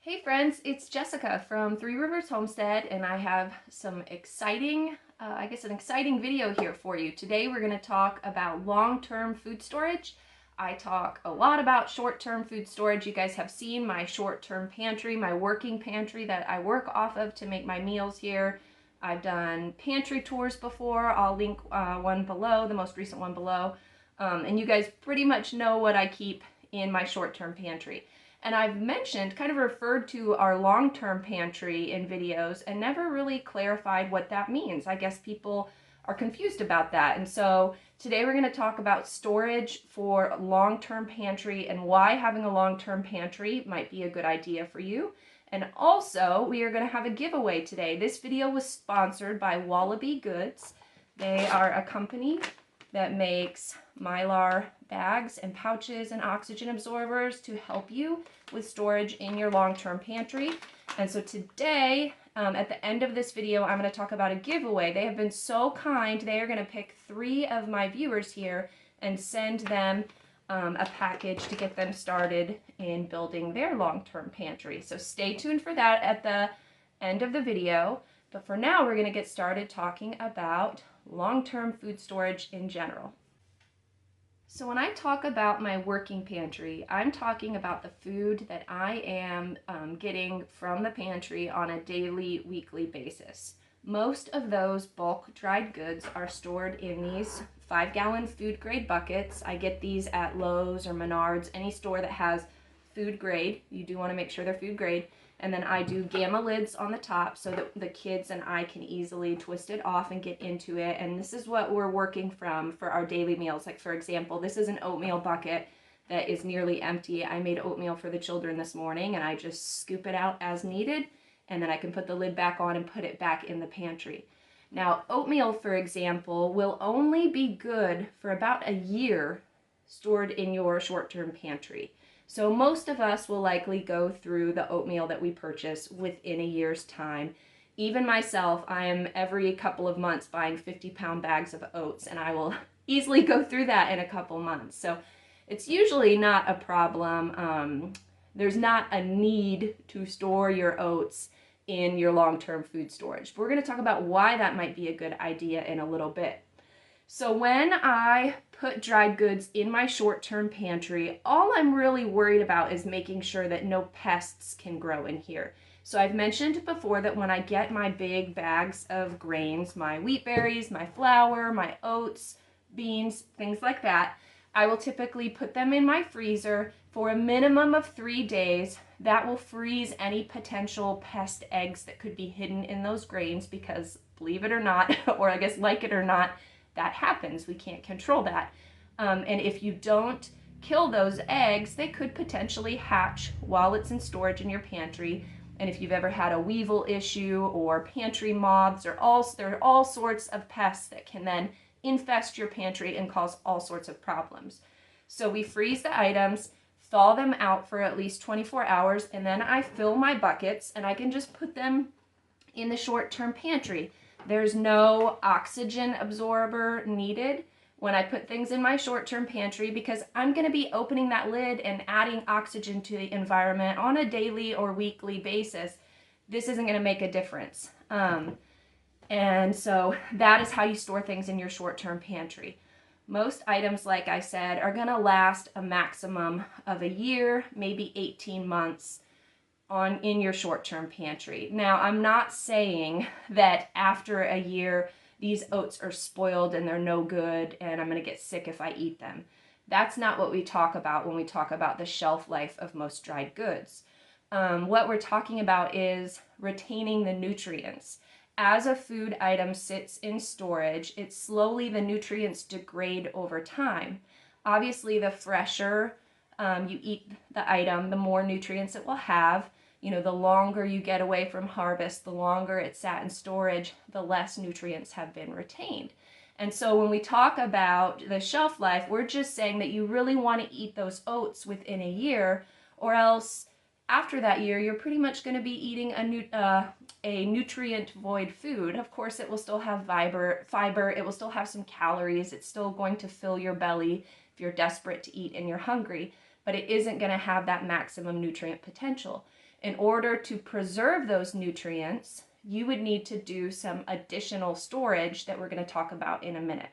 Hey friends, it's Jessica from Three Rivers Homestead, and I have some exciting, an exciting video here for you. Today we're going to talk about long-term food storage. I talk a lot about short-term food storage. You guys have seen my short-term pantry, my working pantry that I work off of to make my meals here. I've done pantry tours before. I'll link one below, the most recent one below. And you guys pretty much know what I keep in my short-term pantry. And I've mentioned, kind of referred to our long-term pantry in videos and never really clarified what that means. I guess people are confused about that. And so today we're going to talk about storage for long-term pantry and why having a long-term pantry might be a good idea for you. And also we are going to have a giveaway today. This video was sponsored by Wallaby Goods. They are a company that makes Mylar bags and pouches and oxygen absorbers to help you with storage in your long-term pantry. And so today, at the end of this video, I'm going to talk about a giveaway. They have been so kind. They are going to pick 3 of my viewers here and send them a package to get them started in building their long-term pantry. So stay tuned for that at the end of the video. But for now, we're going to get started talking about long-term food storage in general. So when I talk about my working pantry, I'm talking about the food that I am getting from the pantry on a daily, weekly basis. Most of those bulk dried goods are stored in these 5-gallon food grade buckets. I get these at Lowe's or Menards, any store that has food grade. You do want to make sure they're food grade. And then I do gamma lids on the top so that the kids and I can easily twist it off and get into it. And this is what we're working from for our daily meals. Like for example, this is an oatmeal bucket that is nearly empty. I made oatmeal for the children this morning and I just scoop it out as needed. And then I can put the lid back on and put it back in the pantry. Now, oatmeal, for example, will only be good for about a year stored in your short-term pantry. So most of us will likely go through the oatmeal that we purchase within a year's time. Even myself, I am every couple of months buying 50-pound bags of oats, and I will easily go through that in a couple months. So it's usually not a problem. There's not a need to store your oats in your long-term food storage. But we're going to talk about why that might be a good idea in a little bit. So when I put dried goods in my short-term pantry, all I'm really worried about is making sure that no pests can grow in here. So I've mentioned before that when I get my big bags of grains, my wheat berries, my flour, my oats, beans, things like that, I will typically put them in my freezer for a minimum of 3 days. That will freeze any potential pest eggs that could be hidden in those grains because, believe it or not, or I guess like it or not, that happens. We can't control that. And if you don't kill those eggs, they could potentially hatch while it's in storage in your pantry. And if you've ever had a weevil issue or pantry moths, there are all sorts of pests that can then infest your pantry and cause all sorts of problems. So we freeze the items, thaw them out for at least 24 hours, and then I fill my buckets and I can just put them in the short-term pantry. There's no oxygen absorber needed when I put things in my short-term pantry because I'm going to be opening that lid and adding oxygen to the environment on a daily or weekly basis. This isn't going to make a difference. And so that is how you store things in your short-term pantry. Most items, like I said, are going to last a maximum of a year, maybe 18 months. In your short-term pantry. Now, I'm not saying that after a year these oats are spoiled and they're no good and I'm going to get sick if I eat them. That's not what we talk about when we talk about the shelf life of most dried goods. What we're talking about is retaining the nutrients. As a food item sits in storage, the nutrients degrade over time. Obviously, the fresher you eat the item, the more nutrients it will have. You know, the longer you get away from harvest, the longer it's sat in storage, the less nutrients have been retained. And so when we talk about the shelf life, we're just saying that you really want to eat those oats within a year, or else after that year, you're pretty much going to be eating a nutrient void food. Of course, it will still have fiber, it will still have some calories, it's still going to fill your belly if you're desperate to eat and you're hungry. but it isn't going to have that maximum nutrient potential. In order to preserve those nutrients, you would need to do some additional storage that we're going to talk about in a minute.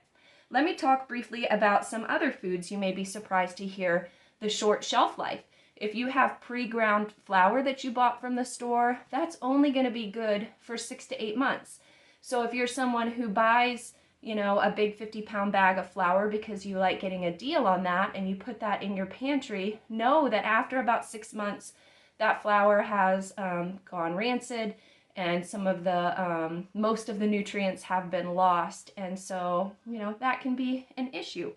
Let me talk briefly about some other foods you may be surprised to hear the short shelf life. If you have pre-ground flour that you bought from the store, that's only going to be good for 6 to 8 months. So if you're someone who buys, a big 50-pound bag of flour because you like getting a deal on that and you put that in your pantry, know that after about 6 months, that flour has gone rancid and some of the, most of the nutrients have been lost. And so, that can be an issue.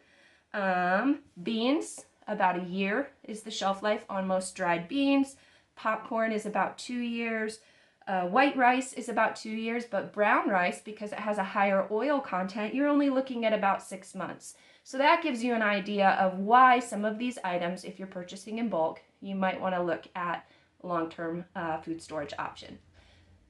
Beans, about a year is the shelf life on most dried beans. Popcorn is about 2 years. White rice is about 2 years, but brown rice, because it has a higher oil content, you're only looking at about 6 months. So that gives you an idea of why some of these items, if you're purchasing in bulk, you might want to look at long-term food storage option.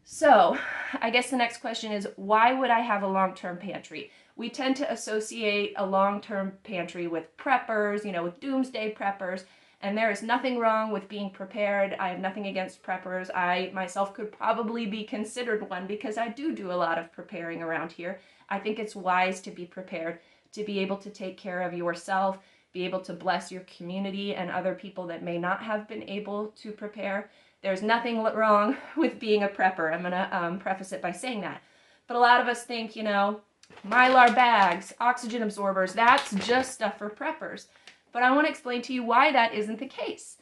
So I guess the next question is, why would I have a long-term pantry? We tend to associate a long-term pantry with preppers, with doomsday preppers, and there is nothing wrong with being prepared. I have nothing against preppers. I myself could probably be considered one because I do a lot of preparing around here. I think it's wise to be prepared, to be able to take care of yourself, be able to bless your community and other people that may not have been able to prepare. There's nothing wrong with being a prepper. I'm going to preface it by saying that. But a lot of us think, Mylar bags, oxygen absorbers, that's just stuff for preppers. But I want to explain to you why that isn't the case.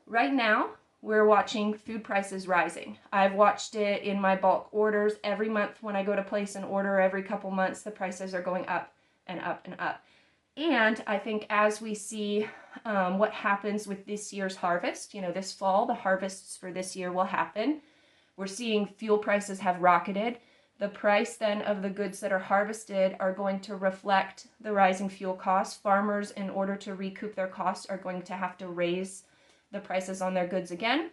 Right now, we're watching food prices rising. I've watched it in my bulk orders. Every month when I go to place an order, every couple months, the prices are going up and up and up. And I think as we see what happens with this year's harvest, this fall, the harvests for this year will happen. We're seeing fuel prices have rocketed. The price then of the goods that are harvested are going to reflect the rising fuel costs. Farmers, in order to recoup their costs, are going to have to raise the prices on their goods again.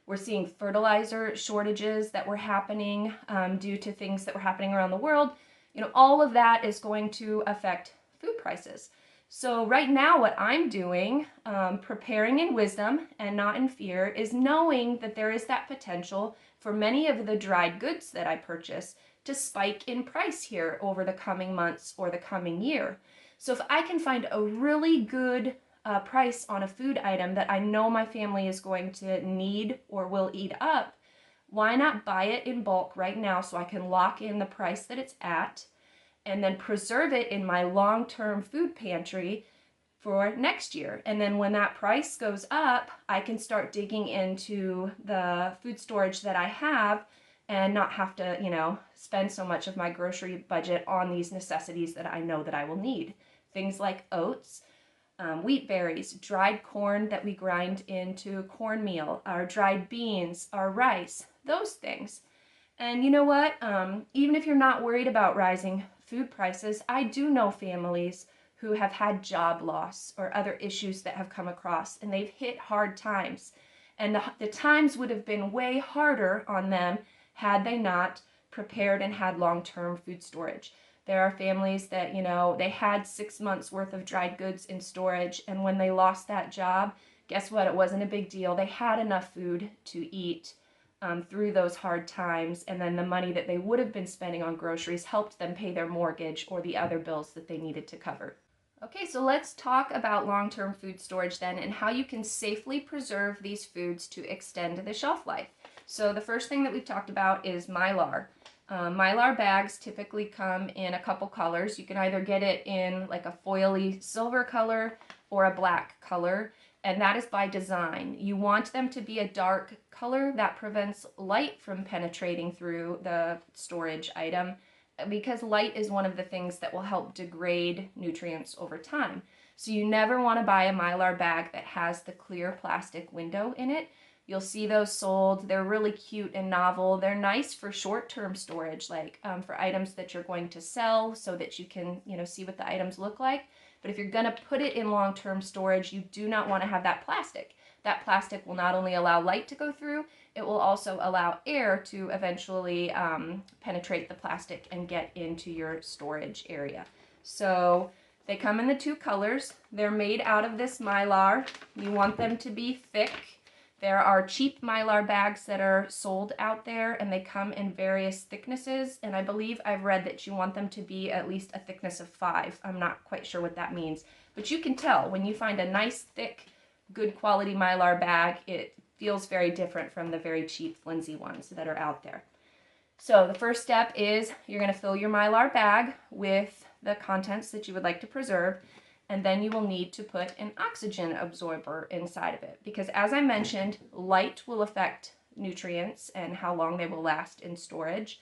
We're seeing fertilizer shortages that were happening due to things that were happening around the world. All of that is going to affect food prices. So right now what I'm doing, preparing in wisdom and not in fear, is knowing that there is that potential for many of the dried goods that I purchase to spike in price here over the coming months or the coming year. So if I can find a really good price on a food item that I know my family is going to need or will eat up, why not buy it in bulk right now so I can lock in the price that it's at and then preserve it in my long-term food pantry for next year. And then when that price goes up, I can start digging into the food storage that I have and not have to, spend so much of my grocery budget on these necessities that I know that I will need. Things like oats, wheat berries, dried corn that we grind into cornmeal, our dried beans, our rice, those things. And you know what? Even if you're not worried about rising food prices, I do know families who have had job loss or other issues that have come across, and they've hit hard times. And the times would have been way harder on them had they not prepared and had long-term food storage. There are families that, they had 6 months worth of dried goods in storage, and when they lost that job, guess what? It wasn't a big deal. They had enough food to eat through those hard times, and then the money that they would have been spending on groceries helped them pay their mortgage or the other bills that they needed to cover. Okay, so let's talk about long-term food storage then and how you can safely preserve these foods to extend the shelf life. So the first thing that we've talked about is Mylar. Mylar bags typically come in a couple colors. You can either get it in like a foily silver color or a black color, and that is by design. You want them to be a dark color that prevents light from penetrating through the storage item, because light is one of the things that will help degrade nutrients over time. So you never want to buy a Mylar bag that has the clear plastic window in it. You'll see those sold. They're really cute and novel. They're nice for short-term storage, like for items that you're going to sell so that you can, see what the items look like. But if you're going to put it in long-term storage, you do not want to have that plastic. That plastic will not only allow light to go through, it will also allow air to eventually penetrate the plastic and get into your storage area. So They come in the two colors. They're made out of this Mylar. You want them to be thick. There are cheap Mylar bags that are sold out there, and they come in various thicknesses, and I believe I've read that you want them to be at least a thickness of 5. I'm not quite sure what that means, but you can tell when you find a nice, thick, good quality Mylar bag, it feels very different from the very cheap, flimsy ones that are out there. So the first step is you're going to fill your Mylar bag with the contents that you would like to preserve, and then you will need to put an oxygen absorber inside of it, because as I mentioned, light will affect nutrients and how long they will last in storage.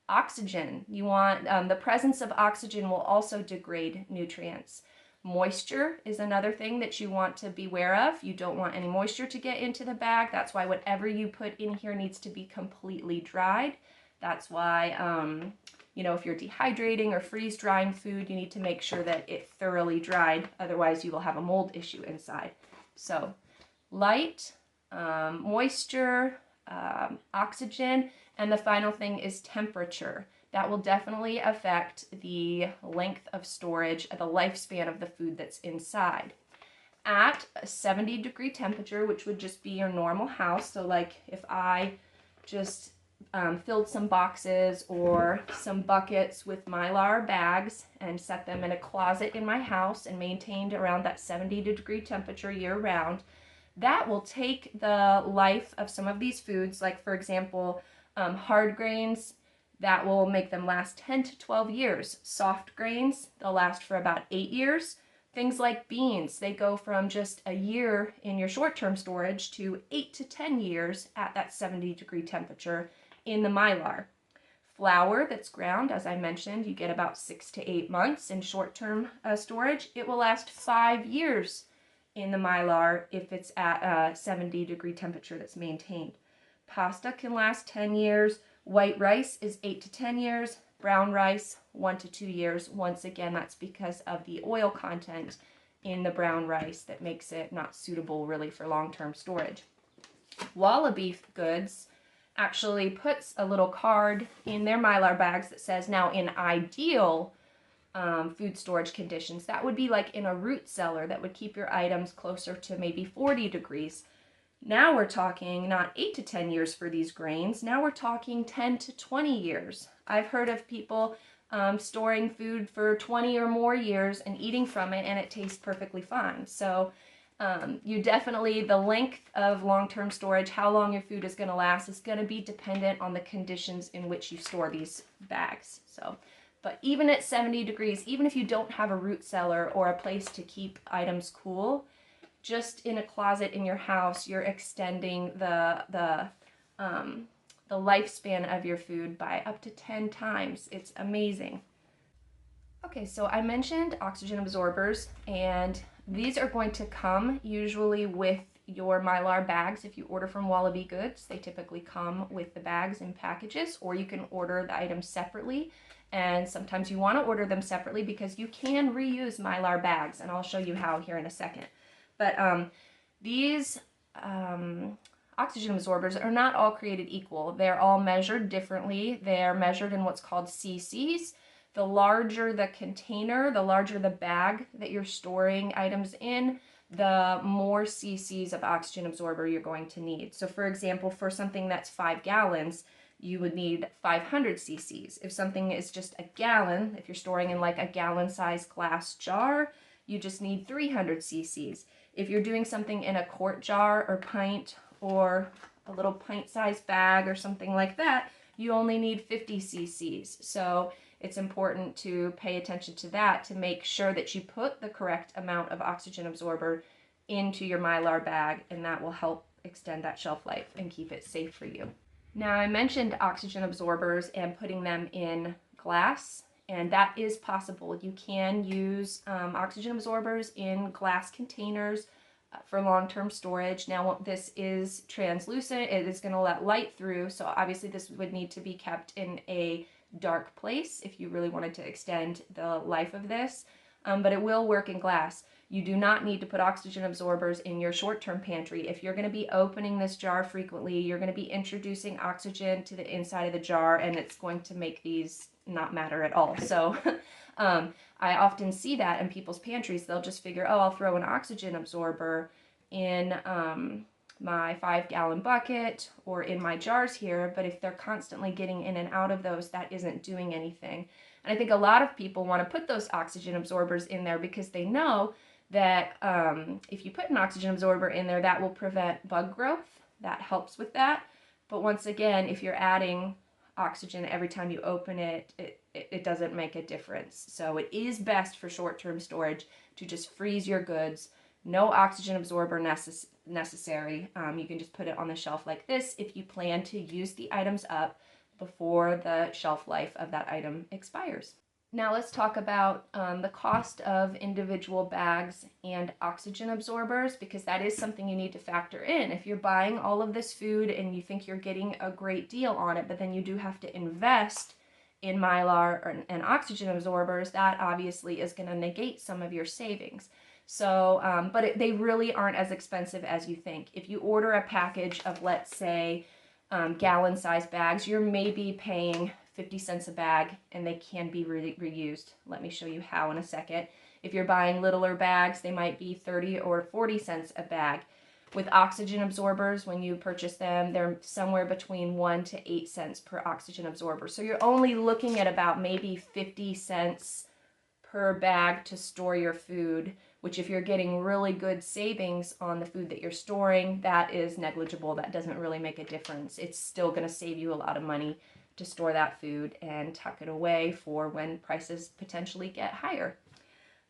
Oxygen, you want the presence of oxygen will also degrade nutrients. Moisture is another thing that you want to beware of. You don't want any moisture to get into the bag. That's why whatever you put in here needs to be completely dried. That's why you know, if you're dehydrating or freeze drying food, you need to make sure that it's thoroughly dried. Otherwise, you will have a mold issue inside. So, light, moisture, oxygen, and the final thing is temperature. That will definitely affect the length of storage, the lifespan of the food that's inside. At a 70-degree temperature, which would just be your normal house, so like if I just filled some boxes or some buckets with Mylar bags and set them in a closet in my house and maintained around that 70-degree temperature year-round, that will take the life of some of these foods, like for example, hard grains, that will make them last 10 to 12 years. Soft grains, they'll last for about 8 years. Things like beans, they go from just a year in your short-term storage to 8 to 10 years at that 70-degree temperature in the Mylar. Flour that's ground, as I mentioned, you get about 6 to 8 months in short-term storage. It will last 5 years in the Mylar if it's at a 70-degree temperature that's maintained. Pasta can last 10 years. White rice is 8 to 10 years. Brown rice, 1 to 2 years. Once again, that's because of the oil content in the brown rice that makes it not suitable really for long-term storage. Wallaby Goods actually puts a little card in their Mylar bags that says, now in ideal food storage conditions, that would be like in a root cellar that would keep your items closer to maybe 40 degrees. Now we're talking not 8 to 10 years for these grains, now we're talking 10 to 20 years. I've heard of people storing food for 20 or more years and eating from it, and it tastes perfectly fine. So you definitely, the length of long-term storage, how long your food is going to last, is going to be dependent on the conditions in which you store these bags. So, but even at 70 degrees, even if you don't have a root cellar or a place to keep items cool, just in a closet in your house, you're extending the lifespan of your food by up to 10 times. It's amazing. Okay, so I mentioned oxygen absorbers, and these are going to come usually with your Mylar bags. If you order from Wallaby Goods, they typically come with the bags in packages, or you can order the items separately. And sometimes you want to order them separately because you can reuse Mylar bags, and I'll show you how here in a second. But these oxygen absorbers are not all created equal. They're all measured differently. They're measured in what's called cc's. The larger the container, the larger the bag that you're storing items in, the more cc's of oxygen absorber you're going to need. So for example, for something that's 5 gallons, you would need 500 cc's. If something is just a gallon, if you're storing in like a gallon-sized glass jar, you just need 300 cc's. If you're doing something in a quart jar or pint or a little pint-sized bag or something like that, you only need 50 cc's. So it's important to pay attention to that to make sure that you put the correct amount of oxygen absorber into your Mylar bag, and that will help extend that shelf life and keep it safe for you. Now, I mentioned oxygen absorbers and putting them in glass, and that is possible. You can use oxygen absorbers in glass containers for long-term storage. Now, this is translucent. It is going to let light through, so obviously this would need to be kept in a dark place if you really wanted to extend the life of this, but it will work in glass. You do not need to put oxygen absorbers in your short-term pantry. If you're going to be opening this jar frequently, you're going to be introducing oxygen to the inside of the jar, and it's going to make these not matter at all. So I often see that in people's pantries. They'll just figure, oh, I'll throw an oxygen absorber in my 5-gallon bucket or in my jars here, but if they're constantly getting in and out of those, that isn't doing anything. And I think a lot of people want to put those oxygen absorbers in there because they know that if you put an oxygen absorber in there, that will prevent bug growth. That helps with that. But once again, if you're adding oxygen every time you open it, it doesn't make a difference. So it is best for short-term storage to just freeze your goods. No oxygen absorber necessary. You can just put it on the shelf like this if you plan to use the items up before the shelf life of that item expires. Now let's talk about the cost of individual bags and oxygen absorbers, because that is something you need to factor in. If you're buying all of this food and you think you're getting a great deal on it, but then you do have to invest in Mylar and oxygen absorbers, that obviously is going to negate some of your savings. So, but they really aren't as expensive as you think. If you order a package of, let's say, gallon-sized bags, you're maybe paying 50 cents a bag, and they can be reused. Let me show you how in a second. If you're buying littler bags, they might be 30 or 40 cents a bag. With oxygen absorbers, when you purchase them, they're somewhere between 1 to 8 cents per oxygen absorber. So you're only looking at about maybe 50 cents per bag to store your food, which if you're getting really good savings on the food that you're storing, that is negligible. That doesn't really make a difference. It's still going to save you a lot of money to store that food and tuck it away for when prices potentially get higher.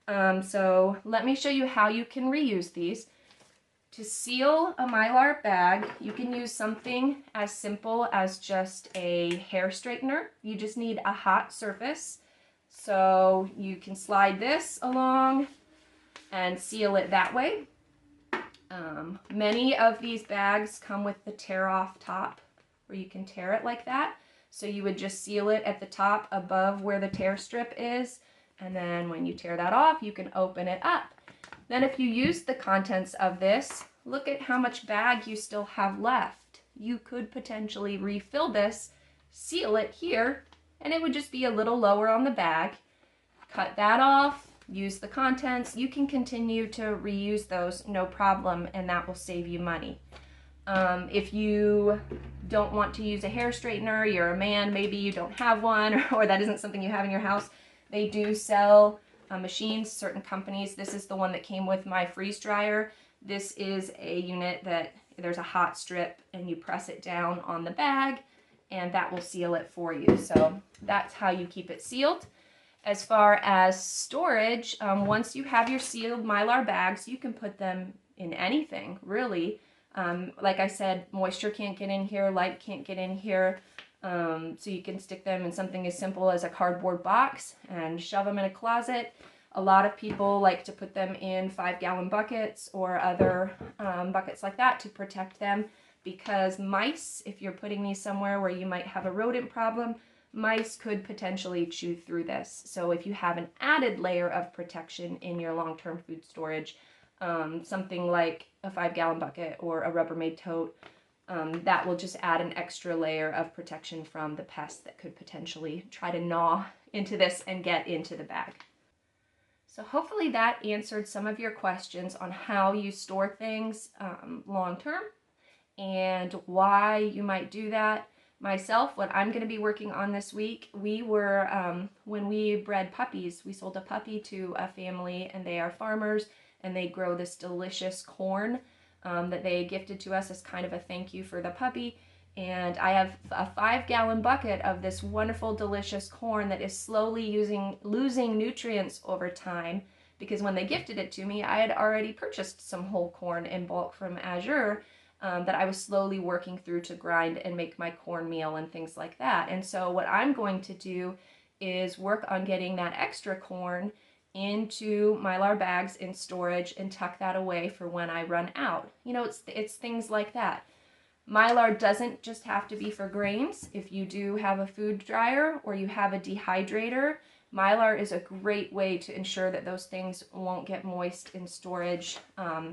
So let me show you how you can reuse these. To seal a Mylar bag, you can use something as simple as just a hair straightener. You just need a hot surface. So you can slide this along and seal it that way. Many of these bags come with the tear-off top, where you can tear it like that. So you would just seal it at the top above where the tear strip is, and then when you tear that off, you can open it up. Then if you use the contents of this, look at how much bag you still have left. You could potentially refill this, seal it here, and it would just be a little lower on the bag. Cut that off, use the contents. You can continue to reuse those, no problem, and that will save you money. If you don't want to use a hair straightener, you're a man, maybe you don't have one, or that isn't something you have in your house, they do sell machines, certain companies. This is the one that came with my freeze dryer. This is a unit that there's a hot strip and you press it down on the bag and that will seal it for you. So that's how you keep it sealed. As far as storage, once you have your sealed Mylar bags, you can put them in anything, really. Like I said, moisture can't get in here, light can't get in here, so you can stick them in something as simple as a cardboard box and shove them in a closet. A lot of people like to put them in 5-gallon buckets or other buckets like that to protect them, because mice, if you're putting these somewhere where you might have a rodent problem, mice could potentially chew through this. So if you have an added layer of protection in your long-term food storage, something like a 5-gallon bucket or a Rubbermaid tote, that will just add an extra layer of protection from the pests that could potentially try to gnaw into this and get into the bag. So hopefully that answered some of your questions on how you store things long-term and why you might do that. Myself, what I'm going to be working on this week, we were, when we bred puppies, we sold a puppy to a family, and they are farmers, and they grow this delicious corn that they gifted to us as kind of a thank you for the puppy. And I have a 5-gallon bucket of this wonderful, delicious corn that is slowly losing nutrients over time, because when they gifted it to me, I had already purchased some whole corn in bulk from Azure that I was slowly working through to grind and make my cornmeal and things like that. And so what I'm going to do is work on getting that extra corn into Mylar bags in storage and tuck that away for when I run out. You know, it's things like that. Mylar doesn't just have to be for grains. If you do have a food dryer or you have a dehydrator, Mylar is a great way to ensure that those things won't get moist in storage.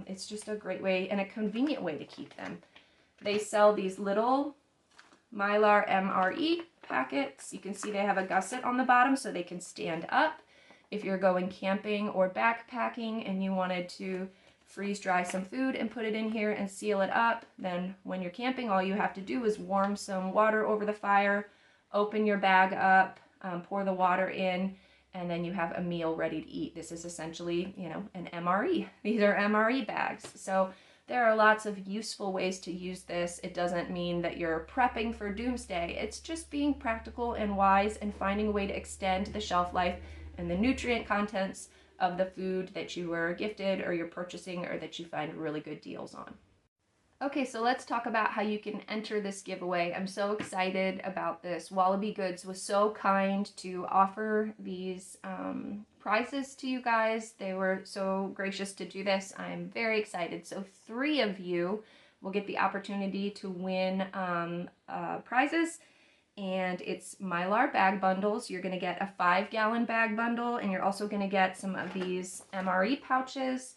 It's just a great way and a convenient way to keep them. They sell these little Mylar MRE packets. You can see they have a gusset on the bottom so they can stand up. If you're going camping or backpacking and you wanted to freeze dry some food and put it in here and seal it up, then when you're camping, all you have to do is warm some water over the fire, open your bag up, pour the water in, and then you have a meal ready to eat. This is essentially, you know, an MRE. These are MRE bags. So there are lots of useful ways to use this. It doesn't mean that you're prepping for doomsday. It's just being practical and wise and finding a way to extend the shelf life and the nutrient contents of the food that you were gifted or you're purchasing or that you find really good deals on. Okay, so let's talk about how you can enter this giveaway. I'm so excited about this. Wallaby Goods was so kind to offer these prizes to you guys. They were so gracious to do this. I'm very excited. So 3 of you will get the opportunity to win prizes. And it's Mylar bag bundles. You're going to get a 5-gallon bag bundle, and you're also going to get some of these MRE pouches.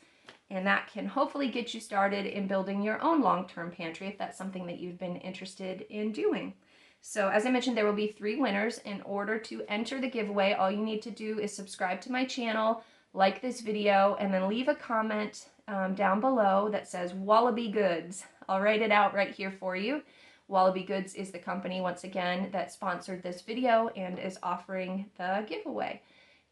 And that can hopefully get you started in building your own long-term pantry if that's something that you've been interested in doing. So as I mentioned, there will be 3 winners. In order to enter the giveaway, all you need to do is subscribe to my channel, like this video, and then leave a comment down below that says Wallaby Goods. I'll write it out right here for you. Wallaby Goods is the company, once again, that sponsored this video and is offering the giveaway.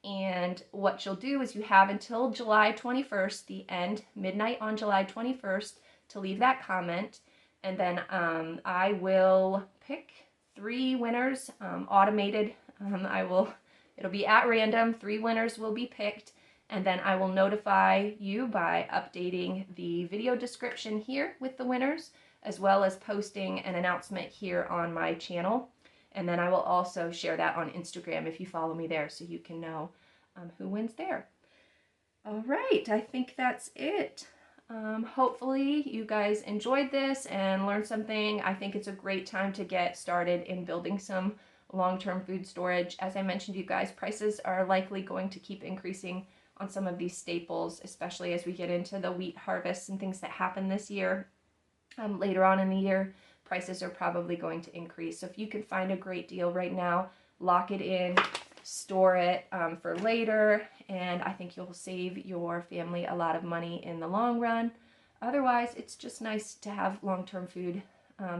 And what you'll do is you have until July 21st, the end, midnight on July 21st, to leave that comment. And then I will pick 3 winners, automated. It'll be at random. 3 winners will be picked. And then I will notify you by updating the video description here with the winners, as well as posting an announcement here on my channel. And then I will also share that on Instagram if you follow me there, so you can know who wins there. All right, I think that's it. Hopefully you guys enjoyed this and learned something. I think it's a great time to get started in building some long-term food storage. As I mentioned, you guys, prices are likely going to keep increasing on some of these staples, especially as we get into the wheat harvests and things that happen this year. Later on in the year, prices are probably going to increase. So if you can find a great deal right now, lock it in, store it for later, and I think you'll save your family a lot of money in the long run. Otherwise, it's just nice to have long-term food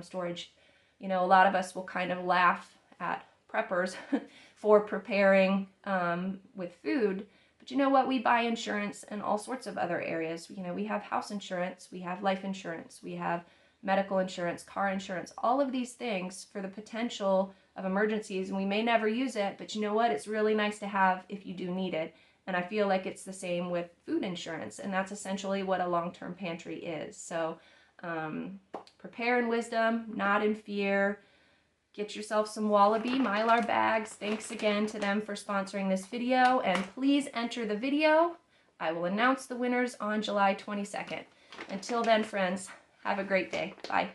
storage. You know, a lot of us will kind of laugh at preppers for preparing with food, but you know what? We buy insurance in all sorts of other areas. You know, we have house insurance, we have life insurance, we have medical insurance, car insurance, all of these things for the potential of emergencies, and we may never use it, but you know what? It's really nice to have if you do need it. And I feel like it's the same with food insurance, and that's essentially what a long-term pantry is. So prepare in wisdom, not in fear. Get yourself some Wallaby Mylar bags. Thanks again to them for sponsoring this video, and please enter the video. I will announce the winners on July 22nd. Until then, friends, have a great day. Bye.